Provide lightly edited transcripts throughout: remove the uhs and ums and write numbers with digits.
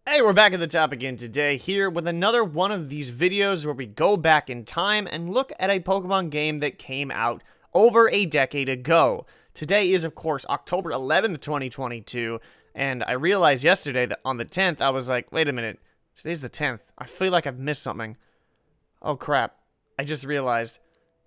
Hey, we're back at the top again today, here with another one of these videos where we go back in time and look at a Pokemon game that came out over a decade ago. Today is, of course, October 11th, 2022, and I realized yesterday that on the 10th, I was like, wait a minute, today's the 10th. I feel like I've missed something. Oh crap, I just realized.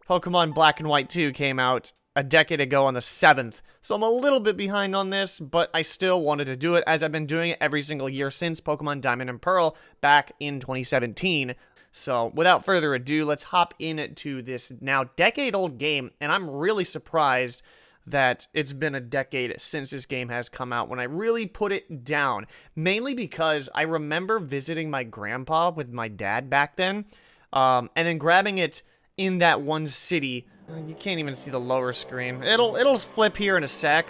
Pokemon Black and White 2 came out a decade ago on the 7th, so I'm a little bit behind on this, but I still wanted to do it as I've been doing it every single year since Pokemon Diamond and Pearl back in 2017. So without further ado, let's hop into this now decade-old game, and I'm really surprised that it's been a decade since this game has come out when I really put it down, mainly because I remember visiting my grandpa with my dad back then, and then grabbing it in that one city. You can't even see the lower screen. It'll flip here in a sec.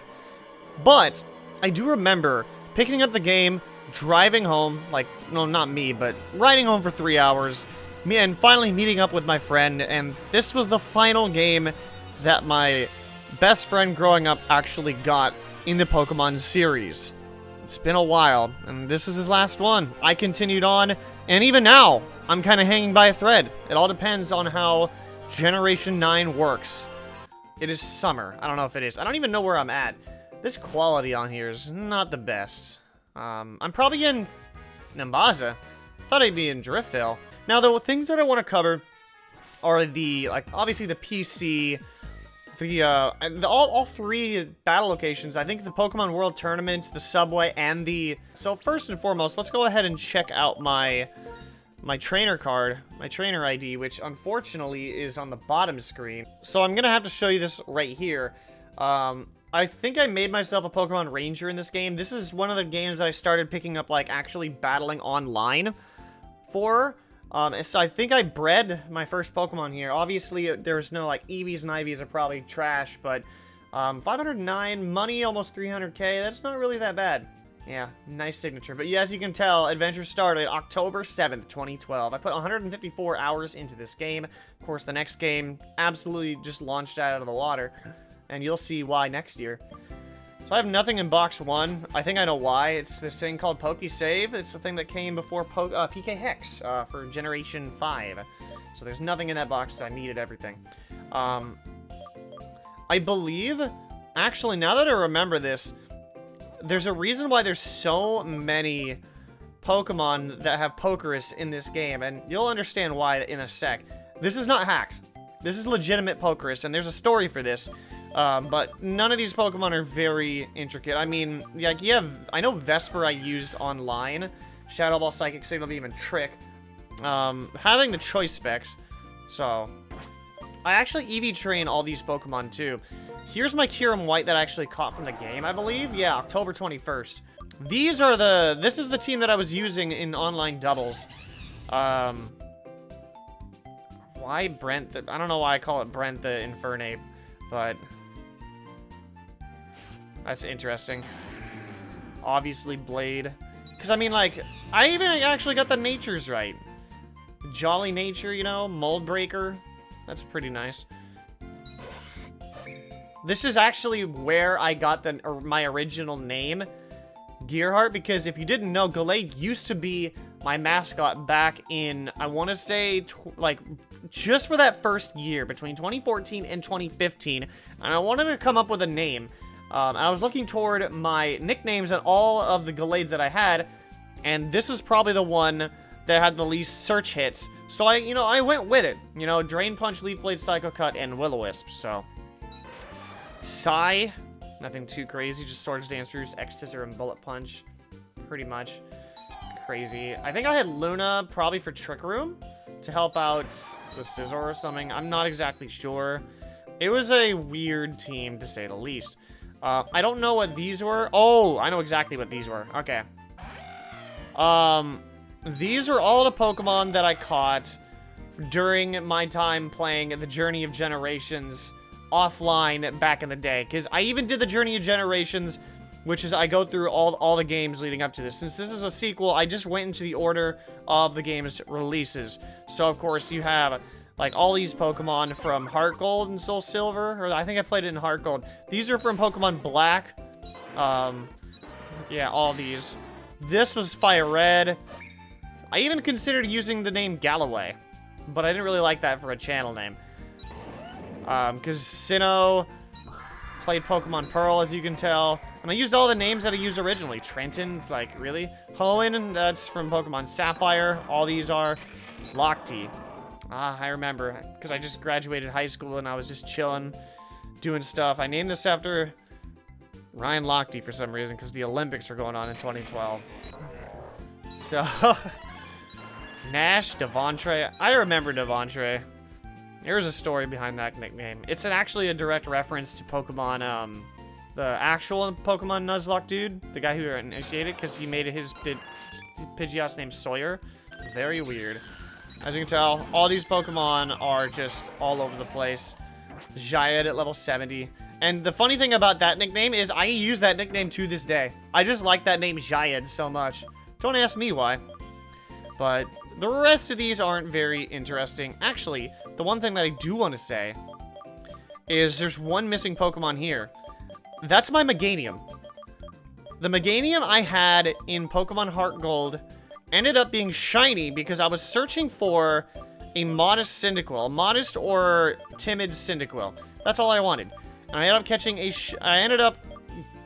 But I do remember picking up the game, driving home, like, no, not me, but riding home for 3 hours, and finally meeting up with my friend, and this was the final game that my best friend growing up actually got in the Pokemon series. It's been a while, and this is his last one. I continued on, and even now, I'm kind of hanging by a thread. It all depends on how Generation 9 works. It is summer. I don't know if it is. I don't even know where I'm at. This quality on here is not the best. I'm probably in Nimbaza. Thought I'd be in Driftvale. Now, the things that I want to cover are the, like, obviously the PC, all three battle locations. I think the Pokemon World Tournament, the Subway, and the... So, first and foremost, let's go ahead and check out my trainer card, my trainer ID, which unfortunately is on the bottom screen. So I'm gonna have to show you this right here. I think I made myself a Pokemon Ranger in this game. This is one of the games that I started picking up, like, actually battling online for. So I think I bred my first Pokemon here. Obviously, there's no, like, Eevees and Ivies are probably trash, but 509 money, almost 300k, that's not really that bad. Yeah, nice signature. But yeah, as you can tell, adventure started October 7th, 2012. I put 154 hours into this game. Of course, the next game absolutely just launched out of the water. And you'll see why next year. So I have nothing in box 1. I think I know why. It's this thing called PokeSave. It's the thing that came before PK Hex for Generation 5. So there's nothing in that box. I needed everything. I believe... Actually, now that I remember this... There's a reason why there's so many Pokemon that have Pokerus in this game, and you'll understand why in a sec. This is not hacked. This is legitimate Pokerus, and there's a story for this. But none of these Pokemon are very intricate. I mean, like, I know Vesper I used online. Shadow Ball, Psychic Signal Beam, and Trick. Having the choice specs. So, I actually EV train all these Pokemon too. Here's my Kyurem White that I actually caught from the game, I believe. Yeah, October 21st. This is the team that I was using in online doubles. Why Brent? I don't know why I call it Brent the Infernape, but that's interesting. Obviously Blade. Because, I mean, like, I even actually got the natures right. Jolly Nature, you know, Mold Breaker. That's pretty nice. This is actually where I got my original name, Gearheart, because if you didn't know, Gallade used to be my mascot back in, I want to say, like, just for that first year, between 2014 and 2015, and I wanted to come up with a name. I was looking toward my nicknames and all of the Gallades that I had, and this is probably the one that had the least search hits, so I went with it. You know, Drain Punch, Leaf Blade, Psycho Cut, and Will-O-Wisp, so... Psy, nothing too crazy, just Swords Dance Roost, X-Scissor, and Bullet Punch, pretty much crazy. I think I had Luna probably for Trick Room to help out the Scizor or something. I'm not exactly sure. It was a weird team, to say the least. I don't know what these were. Oh, I know exactly what these were. Okay. These are all the Pokemon that I caught during my time playing the Journey of Generations offline back in the day, because I even did the Journey of Generations, which is I go through all the games leading up to this. Since this is a sequel, I just went into the order of the game's releases. So of course you have like all these Pokemon from Heart Gold and Soul Silver, or I think I played it in Heart Gold. These are from Pokemon Black. Yeah, all these. This was Fire Red. I even considered using the name Galloway, but I didn't really like that for a channel name. Because Sinnoh played Pokemon Pearl, as you can tell. And I used all the names that I used originally. Trenton's like, really? Hoenn, that's from Pokemon Sapphire. All these are Lochte. Ah, I remember. Because I just graduated high school and I was just chilling, doing stuff. I named this after Ryan Lochte for some reason, because the Olympics are going on in 2012. So, Nash, Devontre. I remember Devontre. There's a story behind that nickname. It's actually a direct reference to Pokemon, the actual Pokemon Nuzlocke dude, the guy who initiated, because he made it did Pidgeot's name Sawyer. Very weird. As you can tell, all these Pokemon are just all over the place. Jayad at level 70. And the funny thing about that nickname is I use that nickname to this day. I just like that name Jayad so much. Don't ask me why. But the rest of these aren't very interesting. Actually, the one thing that I do want to say is there's one missing Pokemon here. That's my Meganium. The Meganium I had in Pokemon Heart Gold ended up being shiny because I was searching for a modest Cyndaquil. A modest or timid Cyndaquil. That's all I wanted. And I ended up catching I ended up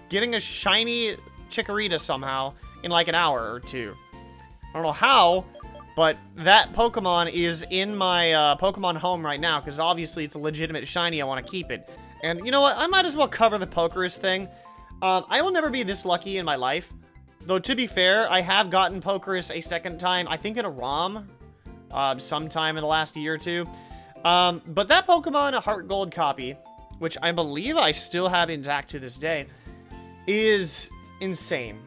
getting a shiny Chikorita somehow in like an hour or two. I don't know how, but that Pokemon is in my Pokemon home right now, because obviously it's a legitimate shiny. I want to keep it. And you know what? I might as well cover the Pokerus thing. I will never be this lucky in my life. Though, to be fair, I have gotten Pokerus a second time, I think in a ROM, sometime in the last year or two. But that Pokemon, a Heart Gold copy, which I believe I still have intact to this day, is insane.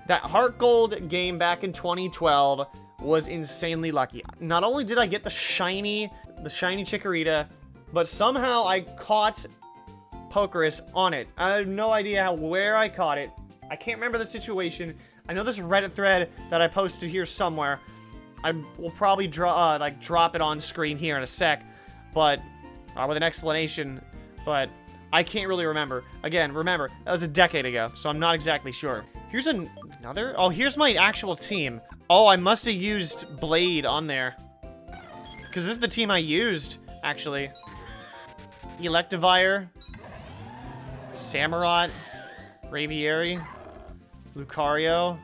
That Heart Gold game back in 2012 was insanely lucky. Not only did I get the shiny Chikorita, but somehow I caught Pokerus on it. I have no idea where I caught it. I can't remember the situation. I know there's a Reddit thread that I posted here somewhere. I will probably drop it on screen here in a sec, but with an explanation. But I can't really remember. Again, remember, that was a decade ago, so I'm not exactly sure. Here's another... Oh, here's my actual team. Oh, I must have used Blade on there. Because this is the team I used, actually. Electivire. Samurott. Braviary. Lucario.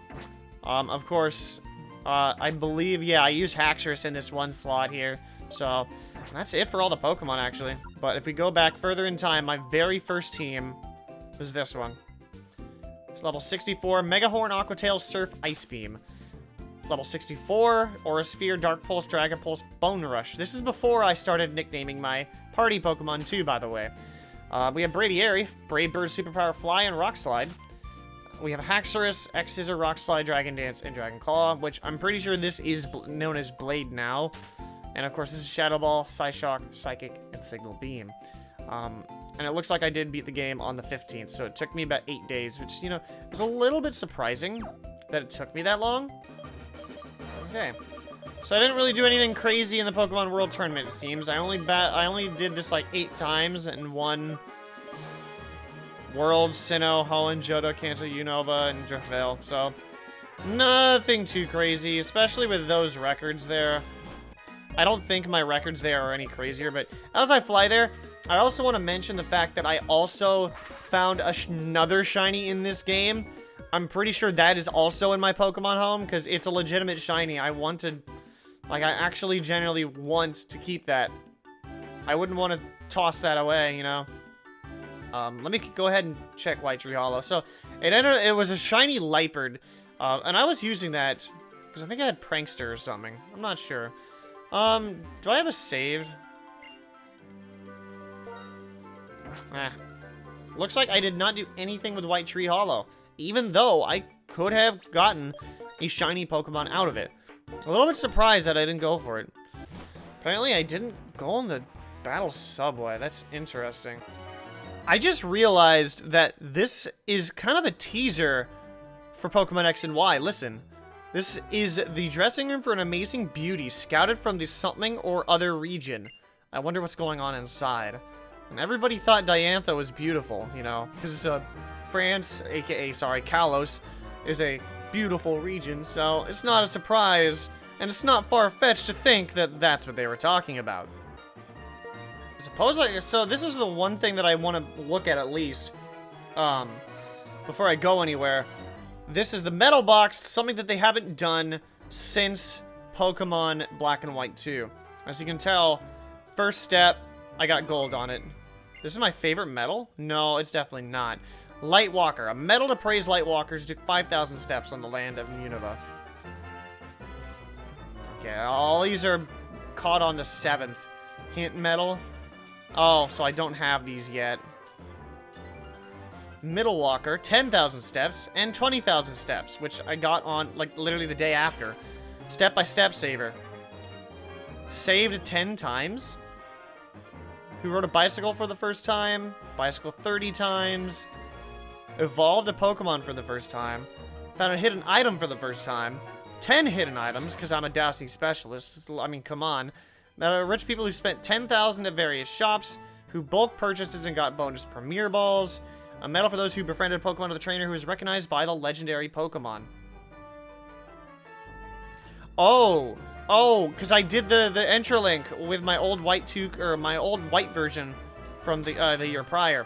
Of course, I believe, yeah, I used Haxorus in this one slot here. So, that's it for all the Pokemon, actually. But if we go back further in time, my very first team was this one. It's level 64, Megahorn, Aquatail, Surf, Ice Beam. Level 64, Aurasphere, Dark Pulse, Dragon Pulse, Bone Rush. This is before I started nicknaming my party Pokemon too, by the way. We have Braviary, Brave Bird, Superpower, Fly, and Rock Slide. We have Haxorus, X-Scissor, Rock Slide, Dragon Dance, and Dragon Claw, which I'm pretty sure this is known as Blade now. And of course, this is Shadow Ball, Psyshock, Psychic, and Signal Beam. And it looks like I did beat the game on the 15th, so it took me about 8 days, which, you know, is a little bit surprising that it took me that long. Okay. So I didn't really do anything crazy in the Pokemon World Tournament, it seems. I only did this like 8 times and won World, Sinnoh, Hoenn, Johto, Kanto, Unova, and Drifveil. So, nothing too crazy, especially with those records there. I don't think my records there are any crazier, but as I fly there, I also want to mention the fact that I also found another shiny in this game. I'm pretty sure that is also in my Pokemon home, because it's a legitimate shiny. I actually genuinely want to keep that. I wouldn't want to toss that away, you know? Let me go ahead and check White Tree Hollow. So, it was a shiny Liepard, and I was using that, because I think I had Prankster or something. I'm not sure. Do I have a save? Looks like I did not do anything with White Tree Hollow, even though I could have gotten a shiny Pokemon out of it. A little bit surprised that I didn't go for it. Apparently, I didn't go on the Battle Subway. That's interesting. I just realized that this is kind of a teaser for Pokemon X and Y. Listen. This is the dressing room for an amazing beauty, scouted from the something or other region. I wonder what's going on inside. And everybody thought Diantha was beautiful, you know, because France, aka, sorry, Kalos, is a beautiful region, so it's not a surprise, and it's not far-fetched to think that that's what they were talking about. So this is the one thing that I want to look at least, before I go anywhere. This is the metal box, something that they haven't done since Pokemon Black and White 2. As you can tell, first step, I got gold on it. This is my favorite metal? No, it's definitely not. Lightwalker, a medal to praise Lightwalkers who took 5,000 steps on the land of Unova. Okay, all these are caught on the 7th. Hint medal. Oh, so I don't have these yet. Middle Walker, 10,000 steps, and 20,000 steps, which I got on, like, literally the day after. Step-by-step saver. Saved 10 times. Who rode a bicycle for the first time. Bicycle 30 times. Evolved a Pokemon for the first time. Found a hidden item for the first time. 10 hidden items, because I'm a dowsing specialist. I mean, come on. Rich people who spent 10,000 at various shops. Who bulk purchases and got bonus Premier Balls. A medal for those who befriended a Pokemon of the trainer who was recognized by the legendary Pokemon. Oh, because I did the Entralink with my old white my old white version from the year prior.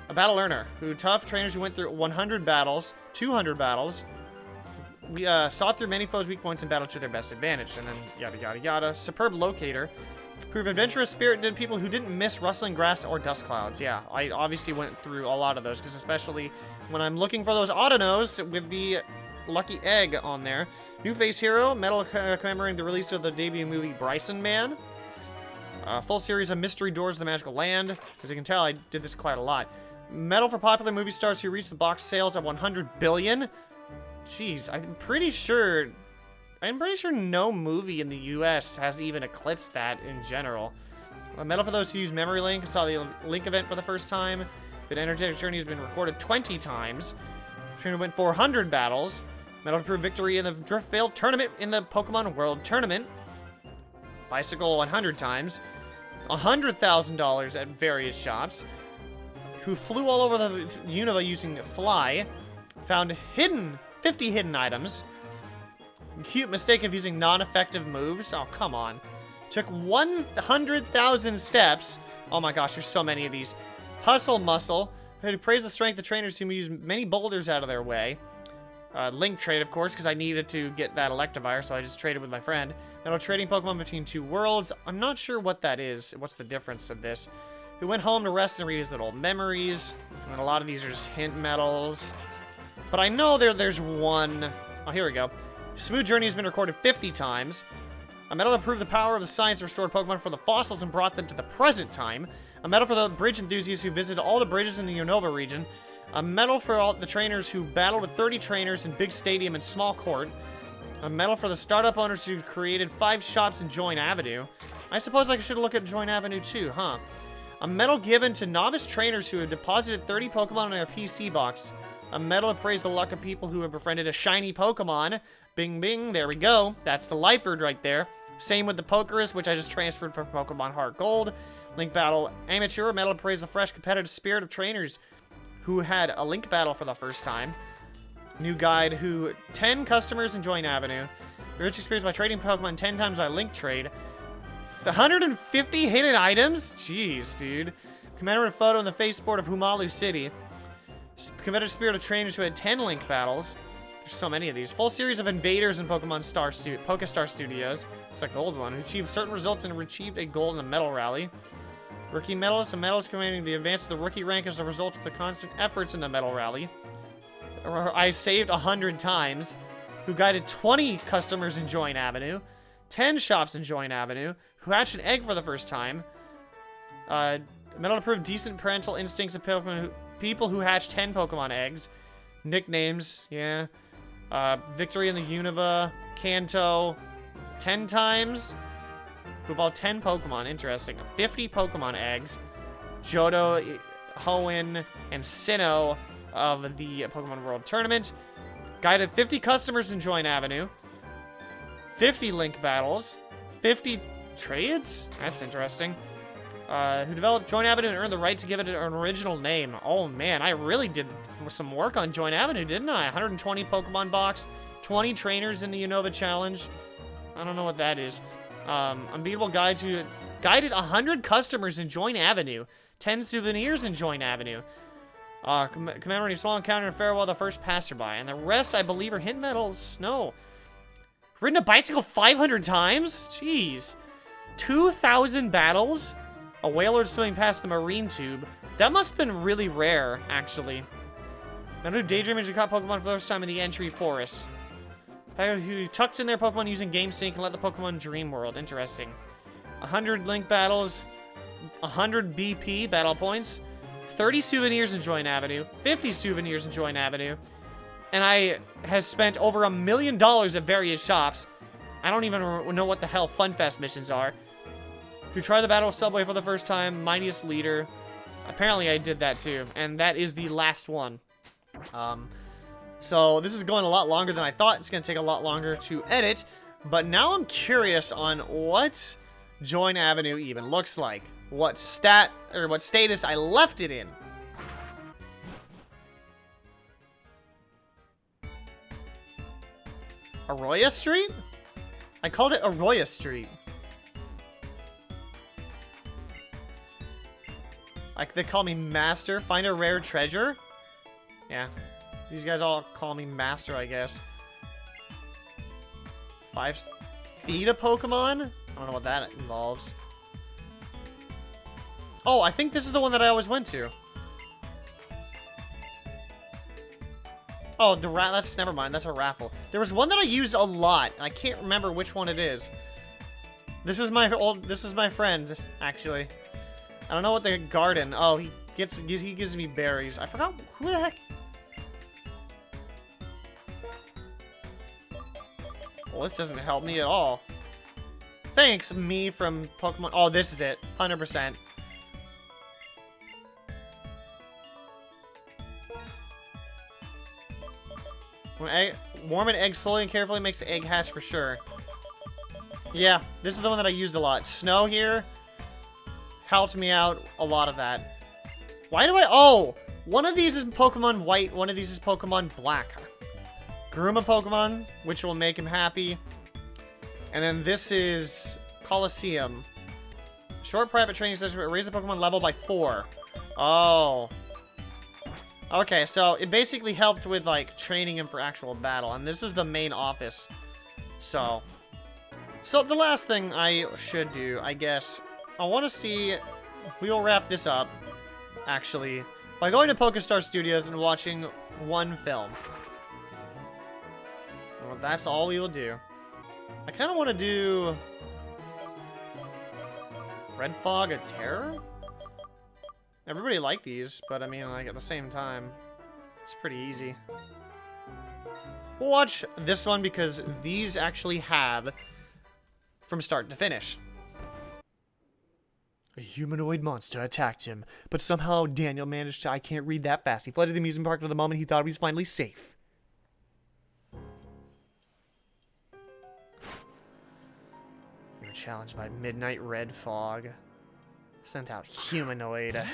A battle learner who tough trainers who went through 100 battles, 200 battles. We saw through many foes' weak points and battled to their best advantage, and then yada yada yada. Superb locator. Prove adventurous spirit did people who didn't miss rustling grass or dust clouds. Yeah, I obviously went through a lot of those, because especially when I'm looking for those Autonos with the lucky egg on there. New face hero, medal commemorating the release of the debut movie Bryson Man. Full series of mystery doors to the magical land. As you can tell, I did this quite a lot. Medal for popular movie stars who reached the box sales of 100 billion. Jeez, I'm pretty sure no movie in the US has even eclipsed that in general. A medal for those who use Memory Link, saw the Link event for the first time. The energetic journey has been recorded 20 times. Trainer went 400 battles. Medal to prove victory in the Driftveil tournament in the Pokemon World Tournament. Bicycle 100 times. $100,000 at various shops. Who flew all over the Unova using Fly. Found 50 hidden items. Cute mistake of using non-effective moves. Oh, come on. Took 100,000 steps. Oh my gosh, there's so many of these. Hustle Muscle. Who praised the strength of trainers who use many boulders out of their way. Link trade, of course, because I needed to get that Electivire, so I just traded with my friend. Now, trading Pokemon between two worlds. I'm not sure what that is. What's the difference of this? Who went home to rest and revisit old memories. And a lot of these are just hint medals. But I know there's one. Oh, here we go. Smooth Journey has been recorded 50 times. A medal to prove the power of the science to restore Pokemon from the fossils and brought them to the present time. A medal for the bridge enthusiasts who visited all the bridges in the Unova region. A medal for all the trainers who battled with 30 trainers in big stadium and small court. A medal for the startup owners who created 5 shops in Join Avenue. I suppose I should look at Join Avenue too, huh? A medal given to novice trainers who have deposited 30 Pokemon in their PC box. A medal to praise the luck of people who have befriended a shiny Pokemon. Bing, bing, there we go. That's the Lightbird right there. Same with the Pokerus, which I just transferred from Pokemon Heart Gold. Link Battle Amateur, a medal to praise the fresh competitive spirit of trainers who had a Link Battle for the first time. New guide who 10 customers in Join Avenue. Rich experience by trading Pokemon 10 times by Link Trade. 150 hidden items? Jeez, dude. Commemorative photo in the face sport of Humalu City. Competitive spirit of trainers who had 10 Link Battles. There's so many of these. Full series of invaders in Pokestar Studios. It's a gold one. Who achieved certain results and achieved a gold in the medal rally. Rookie medalists and medals commanding the advance of the rookie rank as a result of the constant efforts in the medal rally. I saved 100 times. Who guided 20 customers in Join Avenue. 10 shops in Join Avenue. Who hatched an egg for the first time. Medal to prove decent parental instincts of people who hatched 10 Pokemon eggs. Nicknames, yeah. Victory in the Unova, Kanto, 10 times. Who evolved 10 Pokemon, interesting. 50 Pokemon eggs. Johto, Hoenn, and Sinnoh of the Pokemon World Tournament. Guided 50 customers in Join Avenue. 50 Link Battles. 50 trades? That's interesting. Who developed Join Avenue and earned the right to give it an original name. Oh man, I really did some work on Join Avenue, didn't I? 120 Pokemon box, 20 trainers in the Unova Challenge. I don't know what that is. Unbeatable guide to... Guided 100 customers in Join Avenue. 10 souvenirs in Join Avenue. Commemorating small encounter and farewell the first passerby. And the rest, I believe, are hint medals. No. Ridden a bicycle 500 times? Jeez. 2,000 battles? A whaler swimming past the marine tube. That must have been really rare, actually. Now do daydreamers who caught Pokemon for the first time in the entry forest. Who tucked in their Pokemon using GameSync and let the Pokemon dream world. Interesting. 100 Link battles. 100 BP battle points. 30 souvenirs in Join Avenue. 50 souvenirs in Join Avenue. And I have spent over $1 million at various shops. I don't even know what the hell FunFest missions are. Who tried the Battle of Subway for the first time. Mightiest Leader. Apparently I did that too. And that is the last one. So this is going a lot longer than I thought. It's going to take a lot longer to edit. But now I'm curious on what Join Avenue even looks like. What status I left it in. Arroyo Street? I called it Arroyo Street. Like they call me Master. Find a rare treasure? Yeah. These guys all call me Master, I guess. 5 feed a Pokemon? I don't know what that involves. Oh, I think this is the one that I always went to. Oh, that's never mind. That's a raffle. There was one that I used a lot, and I can't remember which one it is. This is my friend, actually. I don't know what the garden. Oh, he gives me berries. I forgot who the heck. Well, this doesn't help me at all. Thanks, me from Pokemon. Oh, this is it. 100%. Warm an egg slowly and carefully makes the egg hatch for sure. Yeah, this is the one that I used a lot. Snow here helped me out a lot of that. Why do I... Oh! One of these is Pokemon White, one of these is Pokemon Black. Groom a Pokemon, which will make him happy. And then this is Coliseum. Short private training session, raise the Pokemon level by 4. Oh. Okay, so it basically helped with, like, training him for actual battle. And this is the main office. So the last thing I should do, I guess, I want to see... We will wrap this up, actually, by going to PokeStar Studios and watching one film. Well, that's all we will do. I kind of want to do... Red Fog of Terror? Everybody liked these, but I mean, like, at the same time, it's pretty easy. We'll watch this one because these actually have from start to finish. A humanoid monster attacked him, but somehow Daniel managed to... I can't read that fast. He fled to the amusement park for the moment he thought he was finally safe. You were challenged by Midnight Red Fog. Sent out humanoid. I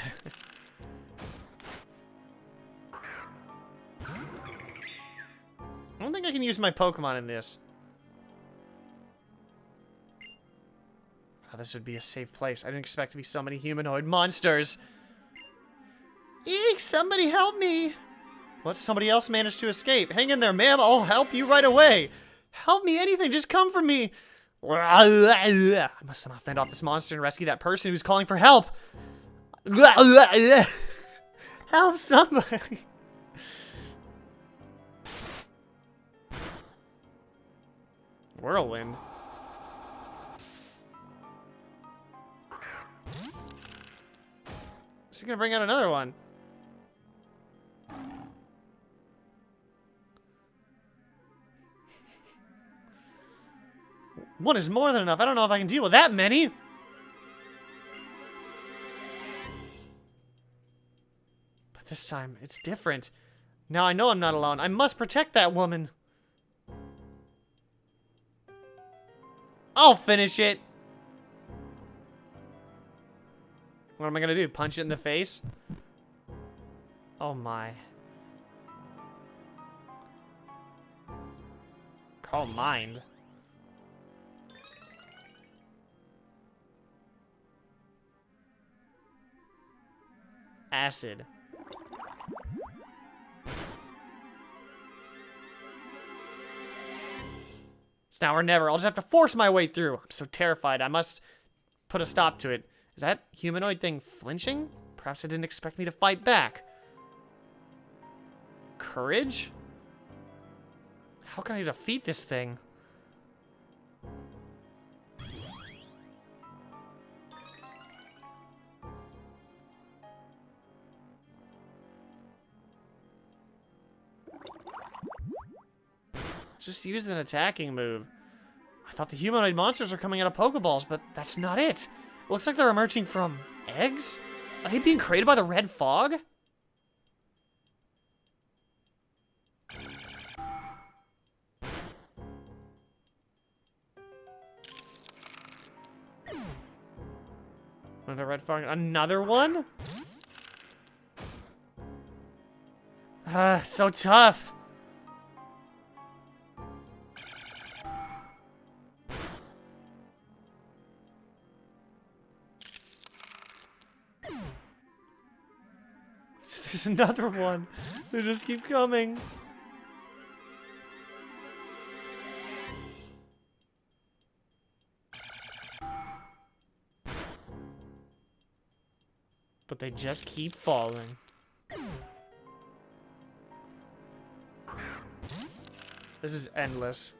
don't think I can use my Pokemon in this. Oh, this would be a safe place. I didn't expect to be so many humanoid monsters. Eek, somebody help me. What? Somebody else managed to escape. Hang in there, ma'am. I'll help you right away. Help me, anything. Just come for me. I must somehow fend off this monster and rescue that person who's calling for help. Help somebody. Whirlwind. She's gonna bring out another one. One is more than enough. I don't know if I can deal with that many. But this time, it's different. Now I know I'm not alone. I must protect that woman. I'll finish it. What am I gonna do? Punch it in the face? Oh my. Calm mind. Acid. It's now or never. I'll just have to force my way through. I'm so terrified. I must put a stop to it. Is that humanoid thing flinching? Perhaps it didn't expect me to fight back. Courage? How can I defeat this thing? Just use an attacking move. I thought the humanoid monsters are coming out of Pokeballs, but that's not it. It looks like they're emerging from eggs? Are they being created by the red fog? Another red fog. Another one? So tough. There's another one. They just keep coming. But they just keep falling. This is endless.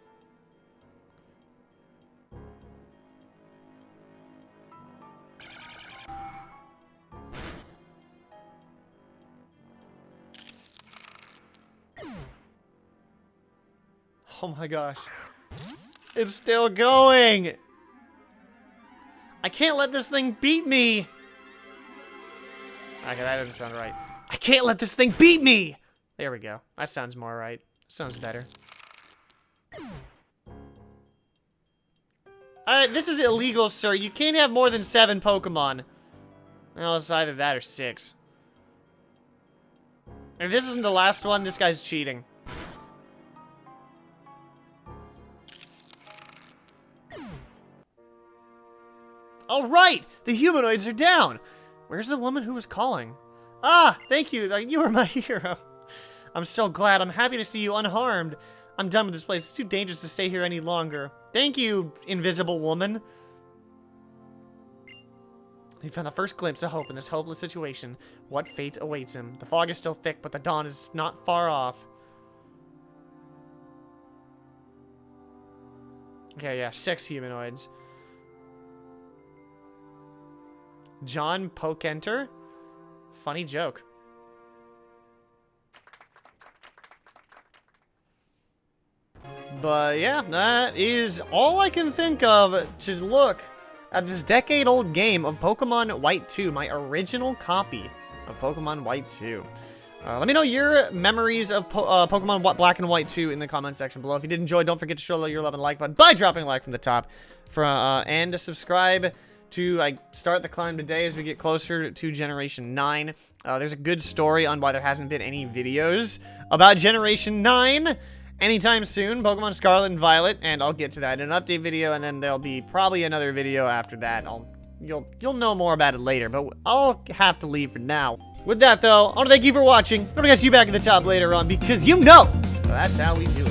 Oh my gosh. It's still going! I can't let this thing beat me! Okay, that doesn't sound right. I can't let this thing beat me! There we go. That sounds more right. Sounds better. This is illegal, sir. You can't have more than 7 Pokemon. Well, it's either that or 6. If this isn't the last one, this guy's cheating. All right, the humanoids are down. Where's the woman who was calling? Ah, thank you. You were my hero. I'm so glad. I'm happy to see you unharmed. I'm done with this place. It's too dangerous to stay here any longer. Thank you, invisible woman. He found the first glimpse of hope in this hopeless situation. What fate awaits him? The fog is still thick, but the dawn is not far off. Okay, yeah, 6 humanoids. John Pokenter? Funny joke. But yeah, that is all I can think of to look at this decade-old game of Pokemon White 2, my original copy of Pokemon White 2. Let me know your memories of Pokemon Black and White 2 in the comment section below. If you did enjoy, don't forget to show your love and like button by dropping a like from the top, and subscribe to start the climb today as we get closer to Generation 9. There's a good story on why there hasn't been any videos about Generation 9 anytime soon, Pokemon Scarlet and Violet, and I'll get to that in an update video, and then there'll be probably another video after that. You'll know more about it later, but I'll have to leave for now. With that, though, I want to thank you for watching. I'm gonna see you back at the top later on, because you know that's how we do it.